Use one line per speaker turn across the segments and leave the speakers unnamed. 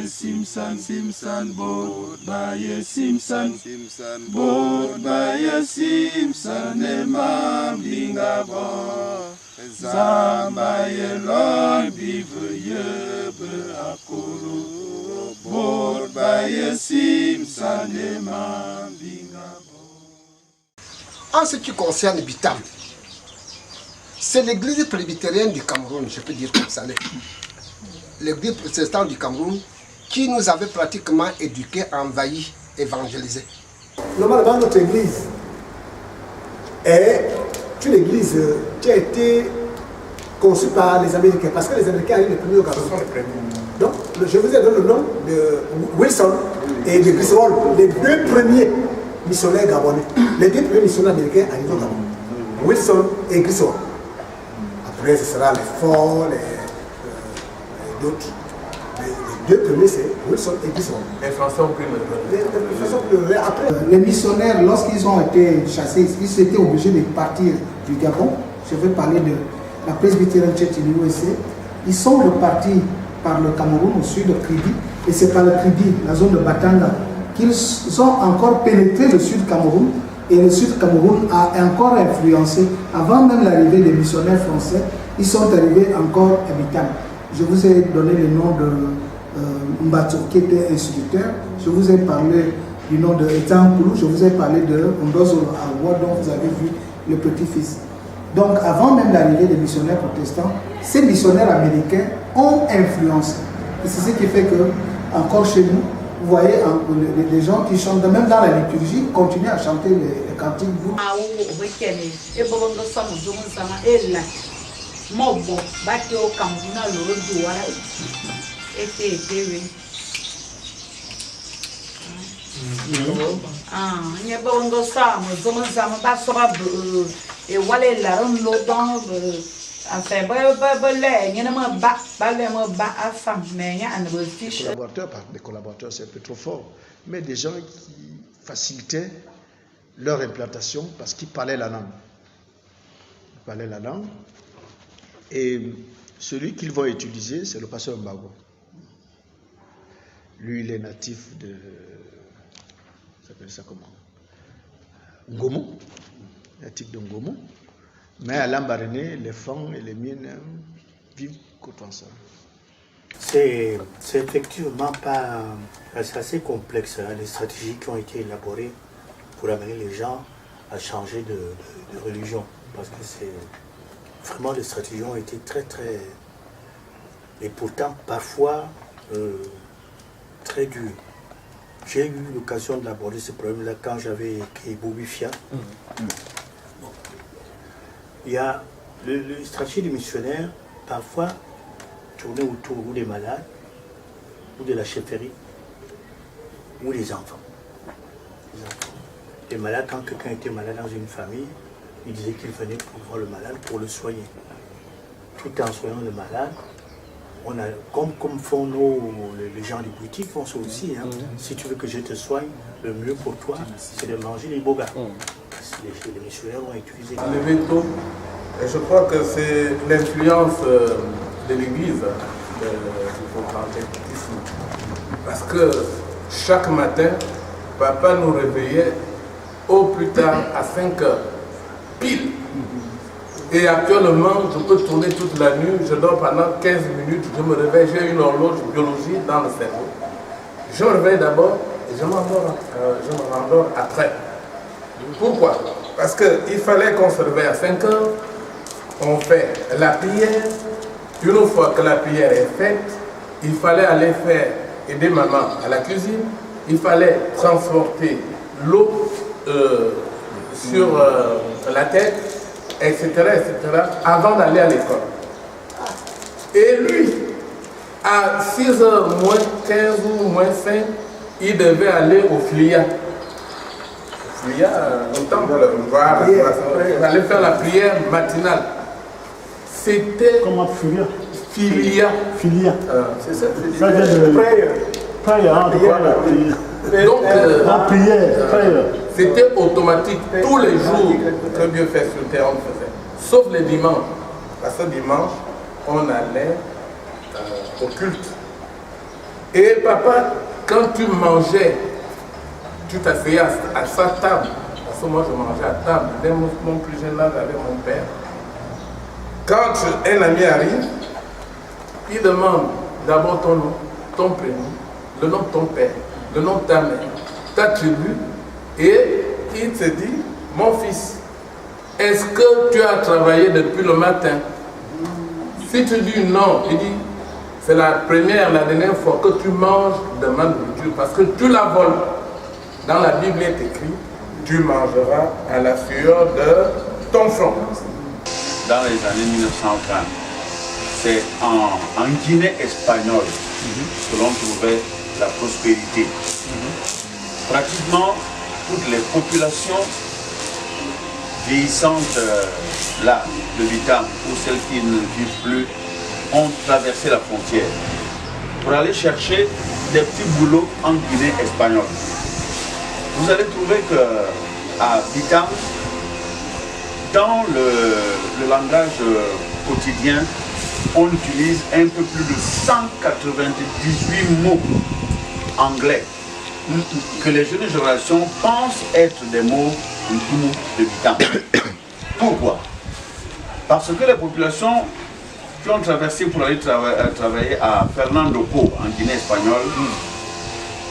Simpson, boat by a Simpson, boat by a Simpson, a man being a boat. Zamba yelon bive akuru, boat by a Simpson, a man being a boat.
En ce qui concerne Bitam, c'est l'église presbytérienne du Cameroun, je peux dire comme ça, l'église protestante du Cameroun, qui nous avait pratiquement éduqués, envahis, évangélisés.
Normalement, notre église est une église qui a été conçue par les Américains, parce que les Américains arrivent les premiers au Cameroun. Donc, je vous ai donné le nom de Wilson et de Griswold, les deux premiers missionnaires gabonais. Les deux premiers missionnaires américains arrivent au Cameroun. Wilson et Griswold. Après, ce sera les Ford, d'autres. Les deux premiers, c'est Wilson et Griswold.
Les Français ont pris
le après, les missionnaires, lorsqu'ils ont été chassés, ils étaient obligés de partir du Gabon. Je vais parler de la Presbyterian Church in USA. Ils sont repartis par le Cameroun au sud de Kribi. Et c'est par le Kribi, la zone de Batanga, qu'ils ont encore pénétré le sud Cameroun. Et le sud Cameroun a encore influencé. Avant même l'arrivée des missionnaires français, ils sont arrivés encore à Bitam. Je vous ai donné le nom de Mbato, qui était instituteur. Je vous ai parlé du nom de Etan Koulou. Je vous ai parlé de Ndozo Awa, dont vous avez vu le petit-fils. Donc, avant même l'arrivée des missionnaires protestants, ces missionnaires américains ont influencé. Et c'est ce qui fait que, encore chez nous, vous voyez les gens qui chantent, même dans la liturgie, continuent à chanter les cantiques.
Mobo, bati o Cameroun le douara était dévé. Il y a bon de ça, mais comment ça me passe sera et voilà là on l'odon enfin il y a ma ba à femme mais il y a un petit
des collaborateurs c'est un peu trop fort, mais des gens qui facilitaient leur implantation parce qu'ils parlaient la langue. Ils parlaient la langue. Et celui qu'ils vont utiliser, c'est le pasteur Mbago. Lui, il est natif de... Ça s'appelle ça comment? Ngomo. Natif de Ngomo. Mais à Lambaréné, les Fang et les Mines vivent côté ensemble.
C'est effectivement pas... C'est assez complexe, hein, les stratégies qui ont été élaborées pour amener les gens à changer de religion. Parce que c'est... Vraiment, les stratégies ont été très... Et pourtant, parfois, très dures. J'ai eu l'occasion d'aborder ce problème-là quand j'avais écrit Bobifia. Bon. Il y a les stratégies des missionnaires, parfois, tourner autour ou des malades, ou de la chefferie, ou des enfants. Les malades, quand quelqu'un était malade dans une famille, il disait qu'il venait pour voir le malade, pour le soigner. Tout en soignant le malade, on a, comme font les gens des boutiques, font ça aussi. Hein. Si tu veux que je te soigne, le mieux pour toi, c'est de manger les bogas. Les missionnaires ont utilisé.
Levé tôt, et je crois que c'est l'influence de l'Église du protestantisme. Parce que chaque matin, papa nous réveillait au plus tard à 5 heures. Pile. Et actuellement, je peux tourner toute la nuit, je dors pendant 15 minutes, je me réveille, j'ai une horloge biologique dans le cerveau. Je me réveille d'abord et je me rendors après. Pourquoi? Parce qu'il fallait qu'on se réveille à 5 heures, on fait la prière. Une fois que la prière est faite, il fallait aller aider maman à la cuisine, il fallait transporter l'eau sur la tête, etc., avant d'aller à l'école. Et lui, À 6h moins 15 ou moins 5, il devait aller au Filia. Filia, au temple, voilà, il allait faire la prière matinale. C'était...
Comment Filia?
Filia.
Filia.
C'est ça, je dis.
Ça vient de... Prière, en tout cas.
Donc,
la prière, prière.
C'était automatique. Tous les jours que Dieu fait sur terre, on le faisait. Sauf les dimanches. Parce que dimanche, on allait au culte. Et papa, quand tu mangeais, tu t'asseyais à sa table. Parce que moi, je mangeais à table. Dès mon plus jeune âge avec mon père. Quand un ami arrive, il demande d'abord ton nom, ton prénom, le nom de ton père, le nom de ta mère, ta tribu, et il te dit, mon fils, est-ce que tu as travaillé depuis le matin? Si tu dis non, il dit, c'est la dernière fois que tu manges de ma nourriture, parce que tu la voles. Dans la Bible, il est écrit, tu mangeras à la sueur de ton front.
Dans les années 1930, c'est en Guinée espagnole que l'on trouvait la prospérité. Pratiquement toutes les populations vieillissantes là, de Bitam, ou celles qui ne vivent plus, ont traversé la frontière pour aller chercher des petits boulots en Guinée espagnole. Vous allez trouver qu'à Bitam, dans le langage quotidien, on utilise un peu plus de 198 mots anglais que les jeunes générations pensent être des mots de Bitam. Pourquoi? Parce que les populations qui ont traversé pour aller travailler à Fernando Po, en Guinée espagnole,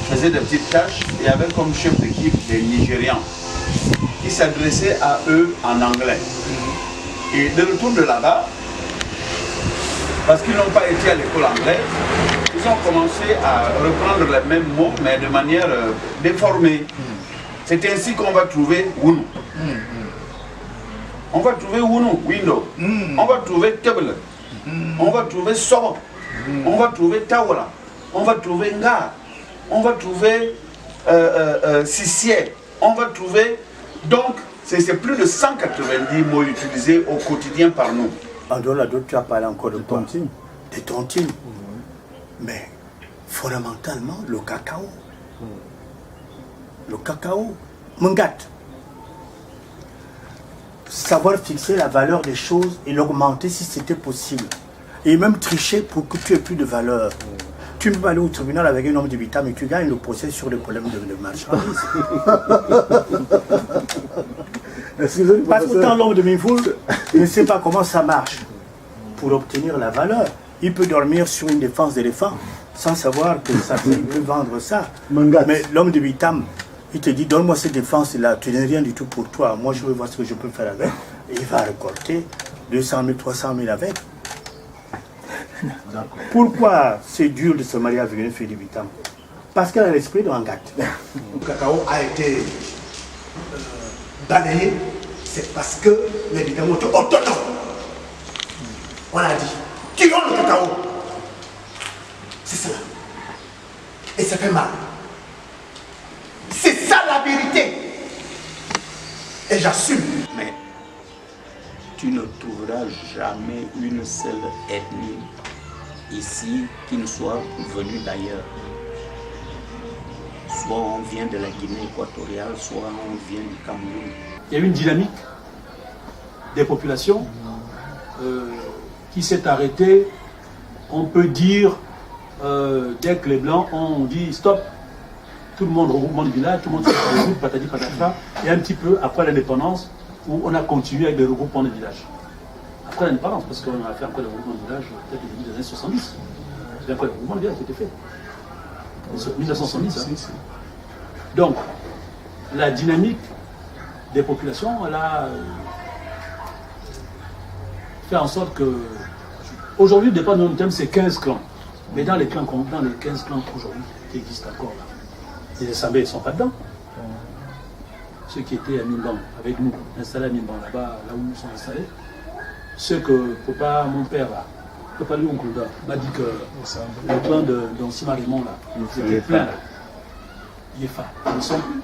faisaient des petites tâches et avaient comme chef d'équipe des Nigérians qui s'adressaient à eux en anglais. Et de retour de là-bas, parce qu'ils n'ont pas été à l'école anglaise, ils ont commencé à reprendre les mêmes mots, mais de manière déformée. C'est ainsi qu'on va trouver Wunu. On va trouver Wunu, window. On va trouver table. On va trouver Sobo. On va trouver Tawala. On va trouver Nga. On va trouver Sissier. On va trouver... Donc, c'est plus de 190 mots utilisés au quotidien par nous.
En dehors là, tu as parlé encore de tontines. Des tontines. Mais fondamentalement, le cacao. Le cacao, Mungat. Savoir fixer la valeur des choses et l'augmenter si c'était possible. Et même tricher pour que tu aies plus de valeur. Tu ne peux pas aller au tribunal avec un homme de Bitam et tu gagnes le procès sur des problèmes de marchandises. Parce que quand l'homme de Mifoul ne sait pas comment ça marche, pour obtenir la valeur, il peut dormir sur une défense d'éléphant sans savoir que ça peut vendre ça. Mais l'homme de Bitam, il te dit, donne-moi cette défense-là, tu n'as rien du tout pour toi, moi je veux voir ce que je peux faire avec. Et il va récolter 200 000, 300 000 avec. Pourquoi c'est dur de se marier avec une fille de Bitam? Parce qu'elle a l'esprit de Hangat.
Le cacao a été balayé, c'est parce que les Bitamos étaient autonomes. On a dit, tirons le cacao. C'est cela. Et ça fait mal. C'est ça la vérité. Et j'assume.
Mais tu ne trouveras jamais une seule ethnie ici qui ne soit venue d'ailleurs. Soit on vient de la Guinée équatoriale, soit on vient du Cameroun.
Il y a eu une dynamique des populations qui s'est arrêtée, on peut dire, dès que les Blancs ont dit stop, tout le monde regroupement du village, tout le monde se regroupe, patati patata, et un petit peu après l'indépendance, où on a continué avec des regroupements de village. Après l'indépendance, parce qu'on a fait encore des regroupements de village peut-être au début des années 70. C'est après le regroupement de village qui a été fait. 1970. Hein. Donc, la dynamique des populations, elle a fait en sorte que... Aujourd'hui, le départ de notre thème, c'est 15 clans. Mais dans les 15 clans aujourd'hui, qui existent encore là, les assemblées ne sont pas dedans. Ceux qui étaient à Mimban, avec nous, installés à Mimban, là-bas, là où nous sommes installés, ceux que papa, mon père, là, Kapali Onkoda m'a dit que le plan d'Ancima Raymond là, c'était plein là. Yefa, ils ne sont plus.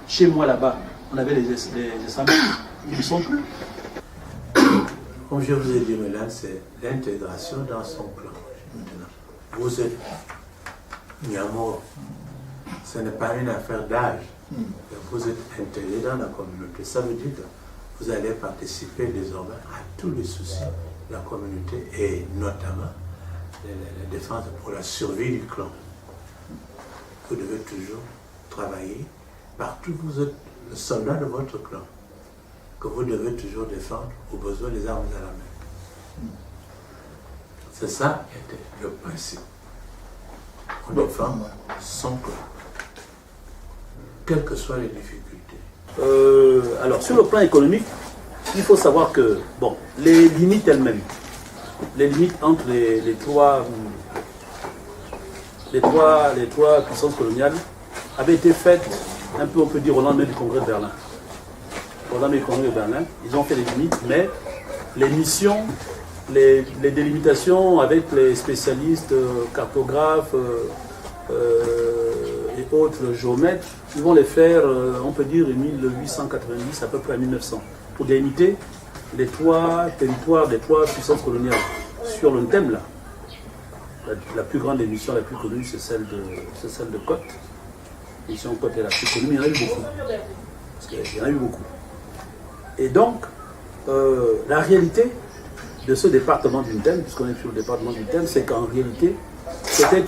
Chez moi là-bas, on avait les SAMA, ils ne sont plus.
Comme je vous ai dit, madame, c'est l'intégration dans son plan. Maintenant, vous êtes Nyamoro. Ce n'est pas une affaire d'âge. Vous êtes intégré dans la communauté. Ça veut dire que vous allez participer désormais à tous les soucis de la communauté et notamment la défense pour la survie du clan. Vous devez toujours travailler. Partout vous êtes le soldat de votre clan, que vous devez toujours défendre au besoin des armes à la main. C'est ça était le principe. On défend son clan, quelles que soient les difficultés.
Alors, sur le plan économique, il faut savoir que, bon, les limites elles-mêmes, les limites entre les trois puissances coloniales avaient été faites, un peu, on peut dire, au lendemain du congrès de Berlin. Au lendemain du congrès de Berlin, ils ont fait les limites, mais les missions, les délimitations avec les spécialistes, cartographes et autres géomètres, ils vont les faire, on peut dire, en 1890, à peu près à 1900, pour délimiter les trois territoires des trois puissances coloniales. Sur le thème là, la plus grande émission, la plus connue, c'est celle de Côte. L'émission Côte est la plus connue, mais il y en a eu beaucoup. Parce qu'il y en a eu beaucoup. Et donc, la réalité de ce département du thème, puisqu'on est sur le département du thème, c'est qu'en réalité, c'était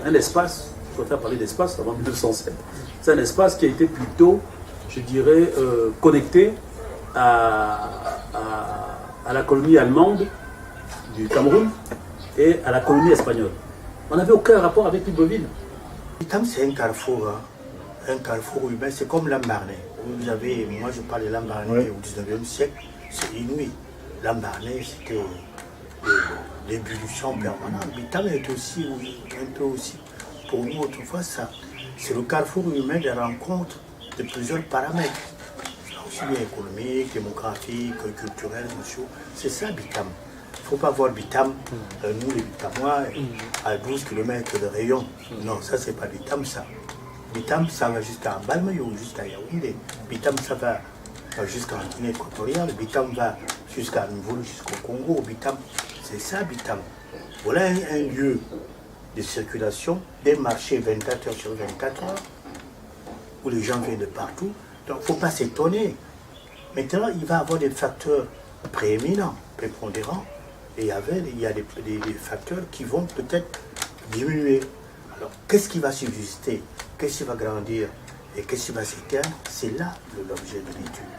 un espace, je préfère parler d'espace avant 1907, c'est un espace qui a été plutôt, je dirais, connecté à la colonie allemande du Cameroun et à la colonie espagnole. On n'avait aucun rapport avec Libreville.
Bitam, c'est un carrefour humain, c'est comme Lambaréné. Vous avez, moi je parle de Lambaréné au 19e siècle, c'est inouï. Lambaréné, c'était l'ébullition permanente. Bitam est aussi, un peu aussi, pour nous autrefois, c'est le carrefour humain des rencontres de plusieurs paramètres. Aussi bien économique, démographique, culturel, sociaux. C'est ça Bitam. Il ne faut pas voir Bitam, nous les Bitamois, à 12 km de rayon. Non, ça c'est pas Bitam ça. Bitam ça va jusqu'à Balmayo, jusqu'à Yaoundé. Bitam ça va jusqu'à Guinée équatoriale. Bitam va jusqu'à Mvulu, jusqu'au Congo. Bitam, c'est ça Bitam. Voilà un lieu de circulation, des marchés 24 heures sur 24 heures, où les gens viennent de partout. Donc il ne faut pas s'étonner. Maintenant, il va y avoir des facteurs prééminents, prépondérants, et il y a des facteurs qui vont peut-être diminuer. Alors, qu'est-ce qui va subsister? Qu'est-ce qui va grandir? Et qu'est-ce qui va s'éteindre? C'est là l'objet de l'étude.